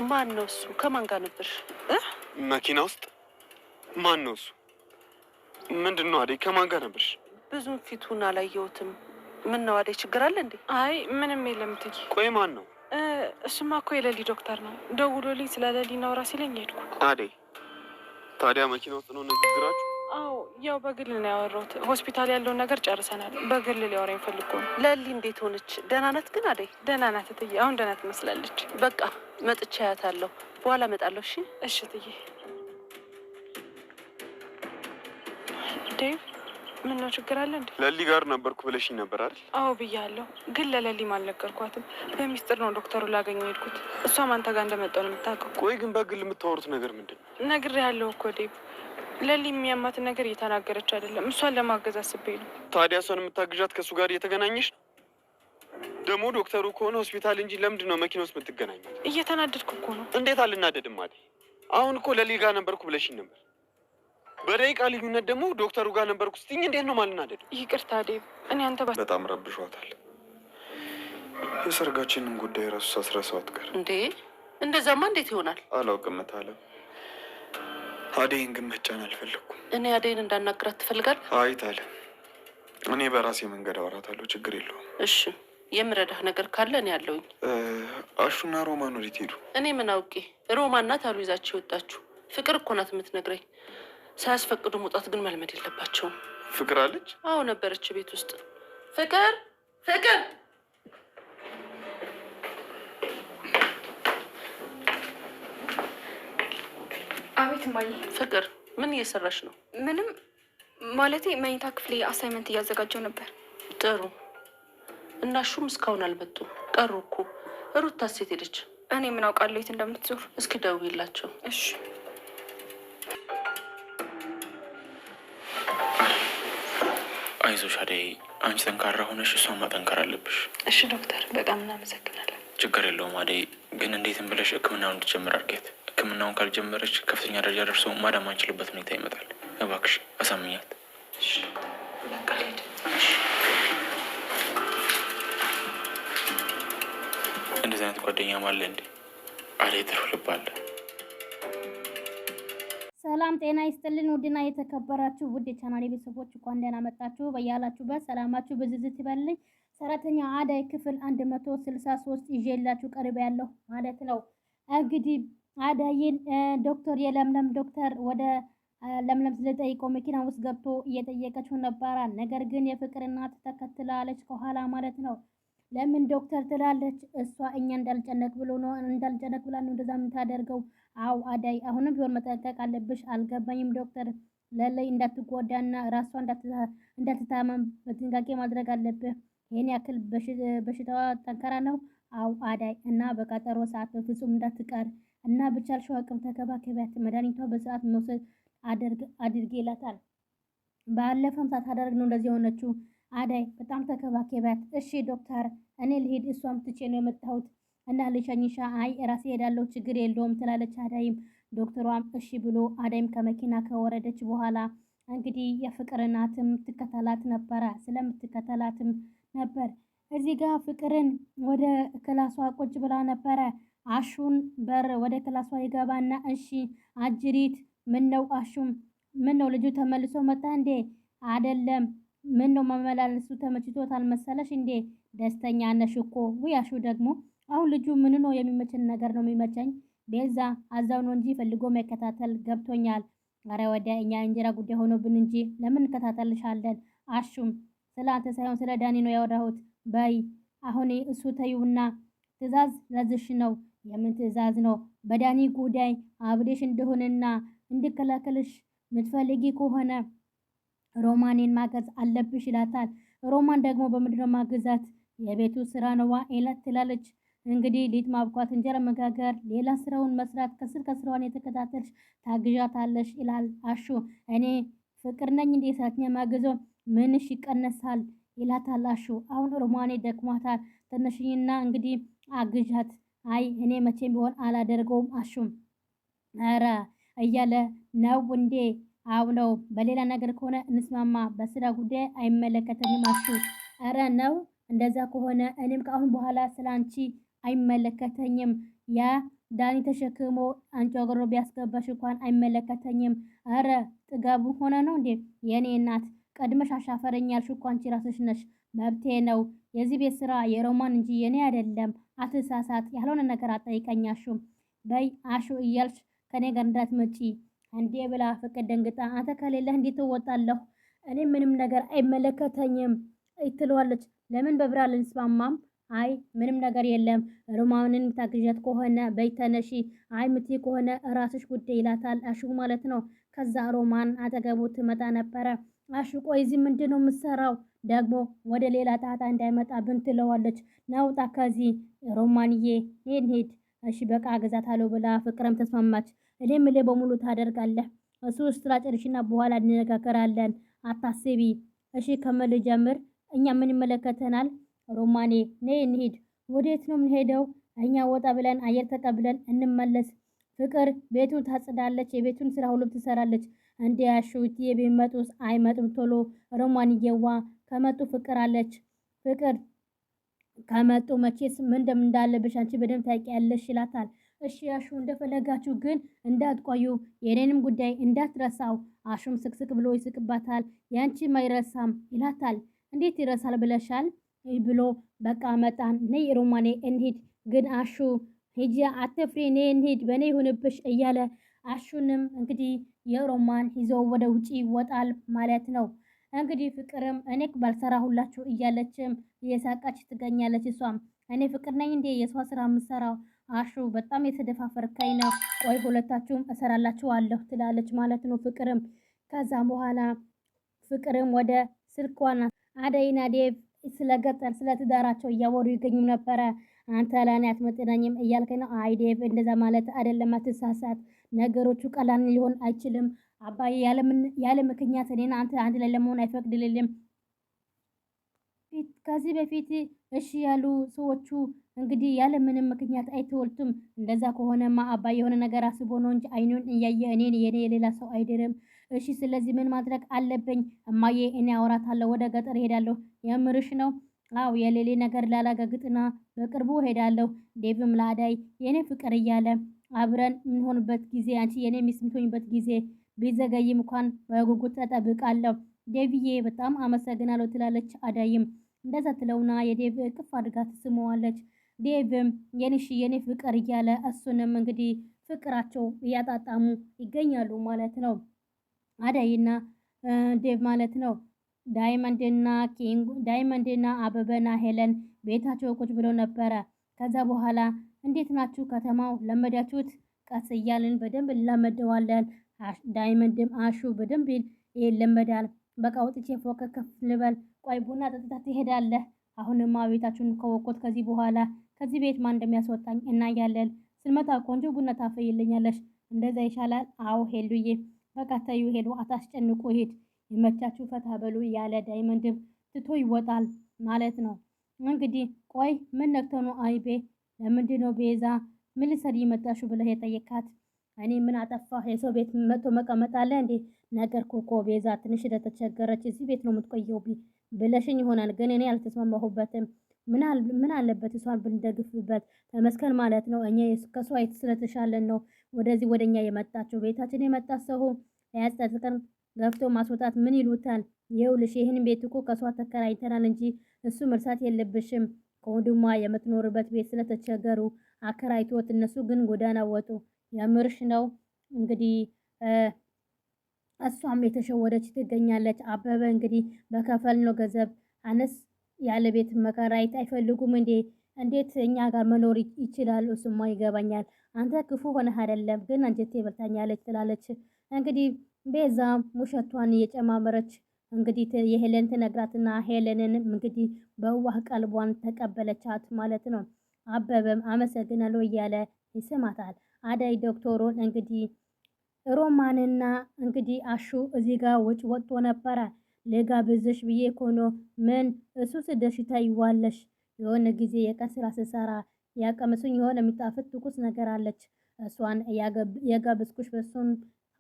ማን ነው እሱ? ከማን ጋር ነበር? መኪና ውስጥ። ማን ነው እሱ? ምንድን ነው አደይ? ከማን ጋር ነበርሽ? ብዙም ፊቱን አላየሁትም። ምን ነው አደይ? ችግር አለ እንዴ? አይ ምንም የለም እትዬ። ቆይ ማን ነው? እሱማ እኮ የሌሊ ዶክተር ነው። ደውሎልኝ ስለ ሌሊ እናውራ ሲለኝ ሄድኩ። አደይ ታዲያ መኪና ውስጥ ነው ንግግራችሁ? አዎ ያው በግል ነው ያወራሁት። ሆስፒታል ያለውን ነገር ጨርሰናል። በግል ሊያወራኝ ፈልጎ ነው። ሌሊ እንዴት ሆነች? ደህና ናት ግን አደይ? ደህና ናት እትዬ። አሁን ደህና ትመስላለች። በቃ መጥቼ አያታለሁ። በኋላ እመጣለሁ። እሺ እሺ እትዬ። ዴቭ ምን ነው ችግር አለ እንዴ? ሌሊ ጋር ነበርኩ ብለሽኝ ነበር አይደል? አዎ ብያለሁ፣ ግን ለሌሊም አልነገርኳትም። በሚስጥር ነው ዶክተሩ ላገኘው ሄድኩት። እሷም አንተ ጋር እንደመጣሁ ነው የምታውቀው። ቆይ ግን በግል የምታወሩት ነገር ምንድን ነው? ነግሬሃለሁ እኮ ዴቭ። ሌሊ የሚያማትን ነገር እየተናገረች አይደለም። እሷን ለማገዝ አስቤ ነው። ታዲያ እሷን የምታግዣት ከእሱ ጋር እየተገናኘሽ ነው? ደግሞ ዶክተሩ ከሆነ ሆስፒታል እንጂ ለምንድን ነው መኪና ውስጥ የምትገናኙት? እየተናደድኩ እኮ ነው። እንዴት አልናደድም አደይ? አሁን እኮ ሌሊ ጋር ነበርኩ ብለሽኝ ነበር። በደቂቃ ልዩነት ደግሞ ዶክተሩ ጋር ነበርኩ ስትይኝ እንዴት ነው ማልናደድ? ይቅርታ ዴቭ፣ እኔ አንተ በጣም ረብሿታል። የሰርጋችንን ጉዳይ ራሱ ሳስረሳው አትቀር እንዴ? እንደዛማ እንዴት ይሆናል? አላውቅም ታለ አደይን ግን መጫን አልፈለኩም። እኔ አደይን እንዳናግራት ትፈልጋለህ? አይ ታለ እኔ በራሴ መንገድ አወራታለሁ፣ ችግር የለውም። እሺ የምረዳህ ነገር ካለ እኔ ያለውኝ። አሹና ሮማን ወዴት ሄዱ? እኔ ምን አውቄ። ሮማን ናት አሉ ይዛችሁ የወጣችሁ። ፍቅር እኮ ናት የምትነግረኝ። ሳያስፈቅዱ መውጣት ግን መልመድ የለባቸውም። ፍቅር አለች? አዎ ነበረች ቤት ውስጥ። ፍቅር ፍቅር! አቤት እማዬ። ፍቅር ምን እየሰራሽ ነው? ምንም ማለቴ መኝታ ክፍሌ አሳይመንት እያዘጋጀው ነበር። ጥሩ። እና ሹም እስካሁን አልመጡም። ቀሩ እኮ። ሩታ ሴት ሄደች? እኔ ምን አውቃለሁ የት እንደምትዞር። እስኪ ደውይላቸው። እሺ አይዞሽ አደይ፣ አንቺ ጠንካራ ሆነሽ እሷን ማጠንከር አለብሽ። እሺ ዶክተር፣ በጣም እናመሰግናለን። ችግር የለውም አደይ፣ ግን እንዴትም ብለሽ ሕክምናውን እንድትጀምር አድርጊያት። ሕክምናውን ካልጀመረች ከፍተኛ ደረጃ ደርሶ ማዳን ማንችልበት ሁኔታ ይመጣል። እባክሽ አሳምኛት። በቃ ልሄድ። እንደዚህ አይነት ጓደኛም አለ እንዴ? አደይ ጥሩ ልብ አለ። ሰላም ጤና ይስጥልን። ውድና የተከበራችሁ ውድ የቻናሌ ቤተሰቦች እንኳን ደህና መጣችሁ። በያላችሁበት ሰላማችሁ ብዝዝት ይበልልኝ። ሰራተኛ አደይ ክፍል 163 ይዤላችሁ ቀርቤ ያለሁ ማለት ነው። እንግዲህ አደይን ዶክተር የለምለም ዶክተር ወደ ለምለም ስለጠይቀው መኪና ውስጥ ገብቶ እየጠየቀችው ነበረ። ነገር ግን የፍቅር እናት ተከትላለች ከኋላ ማለት ነው። ለምን ዶክተር ትላለች እሷ። እኛ እንዳልጨነቅ ብላ ነው እንደዛ የምታደርገው። አው አደይ አሁንም ቢሆን መጠንቀቅ አለብሽ። አልገባኝም ዶክተር ለላይ እንዳትጎዳና ራሷ እንዳትታመም በጥንቃቄ ማድረግ አለብህ። ይሄን ያክል በሽታዋ ጠንካራ ነው። አው አደይ እና በቀጠሮ ሰዓት በፍጹም እንዳትቀር እና በቻልሽው አቅም ተከባከቢያት። መድኃኒቷ በሰዓት መውሰድ አድርጌላታል። ባለፈም ሳታደርግ ነው እንደዚህ የሆነችው። አደይ በጣም ተከባከቢያት። እሺ ዶክተር እኔ ልሄድ፣ እሷም ትቼ ነው የመጣሁት እና ልሸኝሻ። አይ ራሴ ሄዳለሁ ችግር የለውም ትላለች አደይም። ዶክተሯም እሺ ብሎ አደይም ከመኪና ከወረደች በኋላ እንግዲህ የፍቅር እናትም ትከተላት ነበረ። ስለምትከተላትም ነበር እዚህ ጋር ፍቅርን ወደ ክላሷ ቁጭ ብላ ነበረ። አሹን በር ወደ ክላሷ ይገባና እሺ አጅሪት ምን ነው አሹም ምን ነው ልጁ ተመልሶ መጣ እንዴ? አይደለም ምን ነው መመላለሱ ተመችቶታል መሰለሽ እንዴ? ደስተኛ ነሽ እኮ። ውይ አሹ ደግሞ አሁን ልጁ ምን ነው የሚመቸን ነገር ነው የሚመቸኝ። ቤዛ አዛው ነው እንጂ ፈልጎ መከታተል ገብቶኛል። አረ ወደ እኛ እንጀራ ጉዳይ ሆኖብን እንጂ ለምን እንከታተልሻለን? አሹም ስለ አንተ ሳይሆን ስለ ዳኒ ነው ያወራሁት። በይ አሁን እሱ ተይውና ትዕዛዝ ለዝሽ ነው። የምን ትዕዛዝ ነው? በዳኒ ጉዳይ አብሬሽ እንደሆነና እንድከላከልሽ ምትፈልጊ ከሆነ ሮማኔን ማገዝ አለብሽ ይላታል። ሮማን ደግሞ በምንድነው ማገዛት? የቤቱ ስራ ነዋ ኤላት ትላለች። እንግዲህ ሊጥ ማብኳት፣ እንጀራ መጋገር፣ ሌላ ስራውን መስራት ከስራዋን የተከታተልሽ ታግዣታለሽ ይላል አሹ። እኔ ፍቅር ነኝ እንዴ ሰራተኛ ማገዘው? ምንሽ ይቀነሳል ይላታል አሹ። አሁን ሮማኔ ደክሟታል፣ ተነሽኝና እንግዲህ አግዣት። አይ እኔ መቼም ቢሆን አላደርገውም አሹም ኧረ እያለ ነው እንዴ? አው ነው። በሌላ ነገር ከሆነ እንስማማ፣ በስራ ጉዳይ አይመለከተኝም አሹ። ኧረ ነው እንደዛ ከሆነ እኔም ከአሁን በኋላ ስላንቺ አይመለከተኝም። ያ ዳኒ ተሸክሞ አንቺ አገሮ ቢያስገባሽ እንኳን አይመለከተኝም። አረ ጥጋቡ ሆነ ነው እንዴ? የኔ እናት ቀድመሽ አሻፈረኝ ያልሽ እኮ አንቺ ራስሽ ነሽ። መብቴ ነው። የዚህ ቤት ስራ የሮማን እንጂ የኔ አይደለም። አትሳሳት። ያልሆነ ነገር አጠይቀኛሹም በይ አሹ እያልሽ ከኔ ጋር እንዳትመጪ እንዴ ብላ ፍቅር ደንግጣ አንተ ከሌለህ እንዴት እወጣለሁ? እኔ ምንም ነገር አይመለከተኝም ትለዋለች። ለምን በብራ ልንስማማም? አይ ምንም ነገር የለም። ሮማንን ታግዣት ከሆነ በይተነሺ አይ ምት ከሆነ ራስሽ ጉዳይ ይላታል አሹ ማለት ነው። ከዛ ሮማን አጠገቡ ትመጣ ነበረ። አሹ ቆይ እዚህ ምንድን ነው የምትሰራው? ደግሞ ወደ ሌላ ጣጣ እንዳይመጣብን ትለዋለች። ናውጣ ከዚህ ሮማንዬ ሄድ እሺ በቃ አገዛታለሁ ብላ ፍቅርም ተስማማች። እኔ ምሌ በሙሉ ታደርጋለህ እሱ ስራ ጨርሽና በኋላ እንነጋገራለን። አታስቢ እሺ ከመል ጀምር እኛ ምን ይመለከተናል? ሮማኔ ነይ እንሂድ። ወዴት ነው የምንሄደው? እኛ ወጣ ብለን አየር ተቀብለን እንመለስ። ፍቅር ቤቱን ታጽዳለች፣ የቤቱን ስራ ሁሉ ትሰራለች። እንዴ ያሹት የቢመጡስ አይመጡም ቶሎ። ሮማንዬዋ ከመጡ ፍቅር አለች። ፍቅር ከመጡ መቼስ ምን እንዳለብሽ አንቺ በደንብ ታውቂያለሽ ይላታል። እሺ አሹ እንደፈለጋችሁ ግን እንዳትቆዩ፣ የኔንም ጉዳይ እንዳትረሳው። አሹም ስቅስቅ ብሎ ይስቅባታል። ያንቺም አይረሳም ይላታል። እንዴት ይረሳል ብለሻል ብሎ በቃ መጣን ነይ ሮማኔ እንሂድ። ግን አሹ ሂጂ አትፍሪ፣ እኔ እንሂድ በእኔ ይሁንብሽ እያለ አሹንም እንግዲህ የሮማን ይዞ ወደ ውጪ ይወጣል ማለት ነው። እንግዲህ ፍቅርም እኔ ባልሰራሁላችሁ እያለችም እየሳቃች ትገኛለች። እሷም እኔ ፍቅር ነኝ እንዴ የሷ ስራ የምሰራው? አሹ በጣም የተደፋፈርከኝ ነው። ቆይ ሁለታችሁም እሰራላችኋለሁ ትላለች ማለት ነው ፍቅርም። ከዛም በኋላ ፍቅርም ወደ ስልኳን አደይና ዴቭ ስለገጠር ስለ ትዳራቸው እያወሩ ይገኙ ነበረ። አንተ ለእኔ አትመጥነኝም እያልክ ነው? አይ ዴቭ እንደዛ ማለት አይደለም፣ አትሳሳት። ነገሮቹ ቀላል ሊሆን አይችልም። አባዬ ያለ ምክንያት እኔና አንተ አንድ ላይ ለመሆን አይፈቅድልልም። ከዚህ በፊት እሺ ያሉ ሰዎቹ እንግዲህ ያለ ምንም ምክንያት አይተወልቱም። እንደዛ ከሆነማ አባዬ የሆነ ነገር አስቦ ነው እንጂ አይኑን እያየ እኔን የኔ የሌላ ሰው አይደርም። እሺ ስለዚህ ምን ማድረግ አለብኝ? እማዬ እኔ አወራታለሁ፣ ወደ ገጠር ሄዳለሁ። የምርሽ ነው? አው የሌሌ ነገር ላላጋግጥና በቅርቡ ሄዳለሁ። ዴቭም ለአዳይ የኔ ፍቅር እያለ አብረን የምንሆንበት ጊዜ አንቺ የኔ ሚስት የምትሆኝበት ጊዜ ቢዘገይም እንኳን በጉጉት ተጠብቃለሁ። ዴቭዬ በጣም አመሰግናለሁ ትላለች። አዳይም እንደዛ ትለውና የዴቭ እቅፍ አድርጋ ትስመዋለች። ዴቭም የኔሽ የኔ ፍቅር እያለ እሱንም እንግዲህ ፍቅራቸው እያጣጣሙ ይገኛሉ ማለት ነው። አዳይና ዴቭ ማለት ነው። ዳይመንድና አበበና ሄለን ቤታቸው ቁጭ ብለው ነበረ። ከዛ በኋላ እንዴት ናችሁ? ከተማው ለመዳችሁት? ቀስ እያልን በደንብ እንለመደዋለን። ዳይመንድም አሹ በደንብ ይለመዳል። በቃ ወጥቼ ፎቅ ከፍ ልበል። ቆይ ቡና ጠጥታ ትሄዳለህ? አሁንማ ቤታችሁን ከወቆት ከዚህ በኋላ ከዚህ ቤት ማን እንደሚያስወጣኝ እናያለን። ስንመጣ ቆንጆ ቡና ታፈይልኛለሽ። እንደዛ ይሻላል። አዎ ሄሉዬ በቃ ተዩ ሄዱ፣ አታስጨንቁ፣ ሄድ የመቻችሁ ፈታ በሉ ያለ ዳይመንድም ትቶ ይወጣል ማለት ነው። እንግዲህ ቆይ ምን ነክተው ነው አይቤ? ለምንድን ነው ቤዛ ምን ልትሰሪ መጣሹ ብለህ የጠየካት? እኔ ምን አጠፋህ? የሰው ቤት መጥቶ መቀመጥ አለ እንዴ? ነገርኩህ እኮ ቤዛ ትንሽ እንደተቸገረች እዚህ ቤት ነው የምትቆየው ብለሽኝ ይሆናል፣ ግን እኔ አልተስማማሁበትም። ምን አለበት እሷን ብንደግፍበት? ተመስገን ማለት ነው። እኛ ከሷ ስለተሻለን ነው ወደዚህ ወደኛ የመጣችው። ቤታችን የመጣ ሰው ያጸጽቀን ገፍቶ ማስወጣት ምን ይሉታል? ይኸውልሽ ይህን ቤት እኮ ከሷ ተከራይተናል እንጂ እሱ መርሳት የለብሽም። ከወንድሟ የምትኖርበት ቤት ስለተቸገሩ አከራይቶት እነሱ ግን ጎዳና ወጡ። የምርሽ ነው? እንግዲህ እሷም የተሸወደች ትገኛለች። አበበ እንግዲህ በከፈል ነው ገንዘብ አነስ ያለ ቤት መከራየት አይፈልጉም እንዴ? እንዴት እኛ ጋር መኖር ይችላሉ? እሱማ ይገባኛል። አንተ ክፉ ሆነህ አይደለም ግን አንጀቴ በልታኛለች ትላለች። እንግዲህ ቤዛም ውሸቷን እየጨማመረች እንግዲህ የሄለን ትነግራትና ሄለንንም እንግዲህ በዋህ ቀልቧን ተቀበለቻት ማለት ነው። አበበም አመሰግናለሁ እያለ ይስማታል። አዳይ ዶክተሩን እንግዲህ ሮማንና እንግዲህ አሹ እዚህ ጋር ውጭ ወጥቶ ነበረ። ልጋብዝሽ ብዬ ኮኖ ምን እሱ ስደሽታ ይዋለሽ የሆነ ጊዜ የቀን ስራ ስሰራ ያቀምሱኝ የሆነ የሚጣፍጥ ትኩስ ነገር አለች። እሷን የጋብዝኩሽ በሱን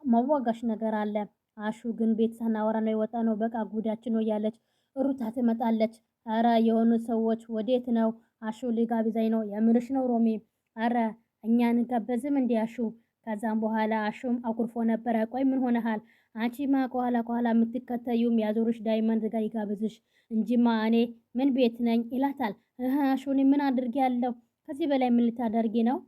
ማዋጋሽ ነገር አለ። አሹ ግን ቤት ሳናወራ ነው የወጣ ነው። በቃ ጉዳችን ነው እያለች ሩታ ትመጣለች። አረ የሆኑ ሰዎች ወዴት ነው? አሹ ሊጋብዛኝ ነው። የምርሽ ነው ሮሚ? አረ እኛን ጋበዝም እንዲ አሹ። ከዛም በኋላ አሹም አኩርፎ ነበረ። ቆይ ምን ሆነሃል? አንቺማ ከኋላ የምትከተዩም ያዞርሽ ዳይመንድ ጋር ይጋብዝሽ እንጂማ እኔ ምን ቤት ነኝ ይላታል። አሹን ምን አድርጌ ያለው ከዚህ በላይ ምን ልታደርጊ ነው?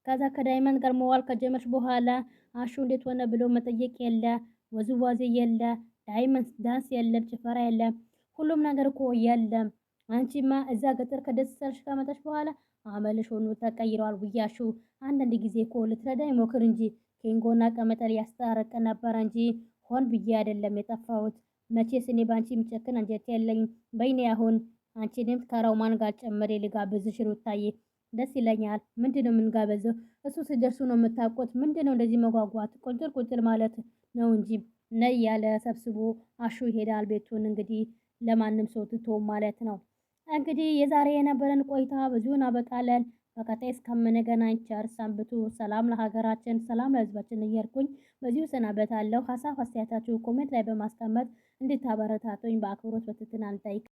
ከዛ ከዳይመንድ ጋር መዋል ከጀመርሽ በኋላ አሹ እንዴት ሆነ ብሎ መጠየቅ የለ፣ ወዝዋዜ የለ፣ ዳይመንድ ዳንስ የለም፣ ጭፈራ የለም፣ ሁሉም ነገር እኮ የለም። አንቺማ እዛ ገጠር ከደስሰርሽ ከመጣሽ በኋላ አመልሽ ሆኖ ተቀይረዋል። ውያሹ አንዳንድ ጊዜ እኮ ልትረዳኝ ሞክር እንጂ ኬንጎና ቀመጠል ያስታረቀ ነበረ እንጂ ሆን ብዬ አይደለም የጠፋሁት። መቼስ እኔ ባንቺ የሚጨክን አንጀት የለኝም። በይኔ አሁን አንቺንም ከሮማን ጋር ጨምሬ ልጋብዝሽ ሩታዬ፣ ደስ ይለኛል። ምንድነው የምንጋበዘው? እሱ ሲደርሱ ነው የምታውቁት። ምንድነው እንደዚህ መጓጓት? ቁልጭል ማለት ነው እንጂ ነይ ያለ ሰብስቦ አሹ ይሄዳል ቤቱን እንግዲህ ለማንም ሰው ትቶ ማለት ነው። እንግዲህ የዛሬ የነበረን ቆይታ ብዙውን አበቃለን። በቀጣይ እስከምንገናኝ ቸር ሰንብቱ። ሰላም ለሀገራችን፣ ሰላም ለሕዝባችን እያልኩኝ በዚሁ ሰናበታለሁ። ሀሳብ አስተያየታችሁ ኮሜንት ላይ በማስቀመጥ እንድታበረታቱኝ በአክብሮት በትህትና እንጠይቃለን።